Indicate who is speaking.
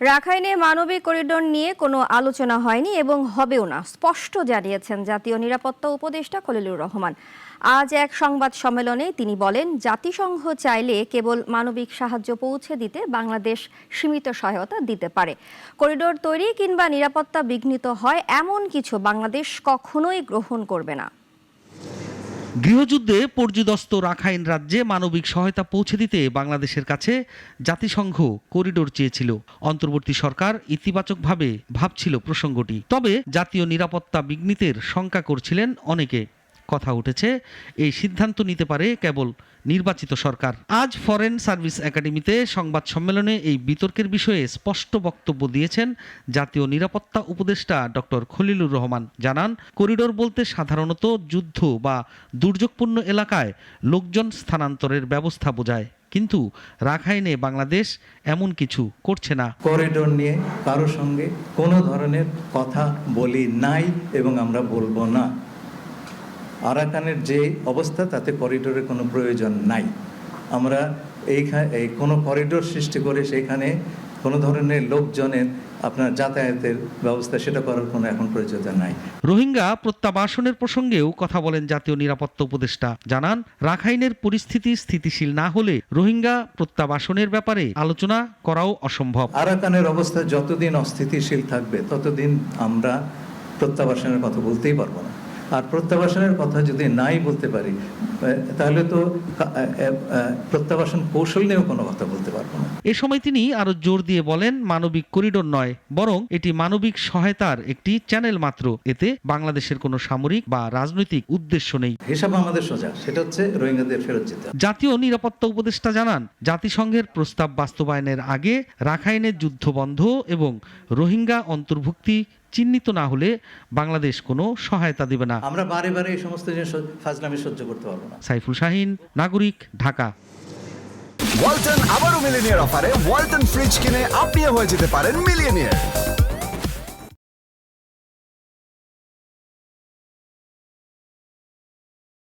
Speaker 1: রাখাইনে মানবিক করিডোর নিয়ে কোনো আলোচনা হয়নি এবং হবেও না, স্পষ্ট জানিয়েছেন জাতীয় নিরাপত্তা উপদেষ্টা খলিলুর রহমান। আজ এক সংবাদ সম্মেলনে তিনি বলেন, জাতিসংঘ চাইলে কেবল মানবিক সাহায্য পৌঁছে দিতে বাংলাদেশ সীমিত সহায়তা দিতে পারে। করিডোর তৈরি কিংবা নিরাপত্তা বিঘ্নিত হয় এমন কিছু বাংলাদেশ কখনোই গ্রহণ করবে না।
Speaker 2: গৃহযুদ্ধে পর্যুদস্ত রাখাইন রাজ্যে মানবিক সহায়তা পৌঁছে দিতে বাংলাদেশের কাছে জাতিসংঘ করিডোর চেয়েছিল। অন্তর্বর্তী সরকার ইতিবাচকভাবে ভাবছিল প্রসঙ্গটি, তবে জাতীয় নিরাপত্তা বিঘ্নিতের শঙ্কা করছিলেন অনেকে। কথা উঠেছে, এই সিদ্ধান্ত নিতে পারে কেবল নির্বাচিত সরকার। আজ ফরেন সার্ভিস একাডেমিতে সংবাদ সম্মেলনে এই বিতর্কের বিষয়ে স্পষ্ট বক্তব্য দিয়েছেন জাতীয় নিরাপত্তা উপদেষ্টা ডক্টর খলিলুর রহমান। জানান, করিডোর বলতে সাধারণত যুদ্ধ বা দুর্যোগপূর্ণ এলাকায় লোকজন স্থানান্তরের ব্যবস্থা বোঝায়, কিন্তু রাখাইনে বাংলাদেশ এমন কিছু করছে না।
Speaker 3: করিডোর নিয়ে কারোর সঙ্গে কোনো ধরনের কথা বলি নাই এবং আমরা বলবো না। আরাকানের যে অবস্থা, তাতে করিডোরের কোনো প্রয়োজন নাই। আমরা এই কোনো করিডোর সৃষ্টি করে সেখানে কোনো ধরনের লোকজনের আপনার যাতায়াতের ব্যবস্থা সেটা করার কোনো এখন প্রয়োজন নাই।
Speaker 2: রোহিঙ্গা প্রত্যাবাসনের প্রসঙ্গেও কথা বলেন জাতীয় নিরাপত্তা উপদেষ্টা। জানান, রাখাইনের পরিস্থিতি স্থিতিশীল না হলে রোহিঙ্গা প্রত্যাবাসনের ব্যাপারে আলোচনা করাও অসম্ভব।
Speaker 3: আরাকানের অবস্থা যতদিন অস্থিতিশীল থাকবে ততদিন আমরা প্রত্যাবাসনের কথা বলতেই পারবো না। আর প্রত্যাবাসনের কথা যদি নাই বলতে পারি, তাহলে তো প্রত্যাবাসন কৌশল নিয়েও কোনো কথা বলতে পারবো না।
Speaker 2: এ সময় তিনি আরো জোর দিয়ে বলেন, মানবিক করিডোর নয়, বরং এটি মানবিক সহায়তার একটি চ্যানেল মাত্র। এতে বাংলাদেশের কোনো সামরিক বা রাজনৈতিক উদ্দেশ্য নেই।
Speaker 3: হিসাব আমাদের সোজা, সেটা হচ্ছে রোহিঙ্গাদের ফেরত যেতে।
Speaker 2: জাতীয় নিরাপত্তা উপদেষ্টা জানান, জাতিসংঘের প্রস্তাব বাস্তবায়নের আগে রাখাইনের যুদ্ধ বন্ধ এবং রোহিঙ্গা অন্তর্ভুক্তি চিহ্নিত না হলে বাংলাদেশ কোনো সহায়তা দেবে না।
Speaker 3: আমরা বারে বারে এই সমস্ত জিনিস ফাজলামি সহ্য করতে পারবো না।
Speaker 2: সাইফুল শাহিন, নাগরিক, ঢাকা।
Speaker 4: ওয়ালটন আবারও মিলিনিয়ার অফারে ওয়ালটন ফ্রিজ কিনে আপনিও হয়ে যেতে পারেন মিলিয়নিয়ার।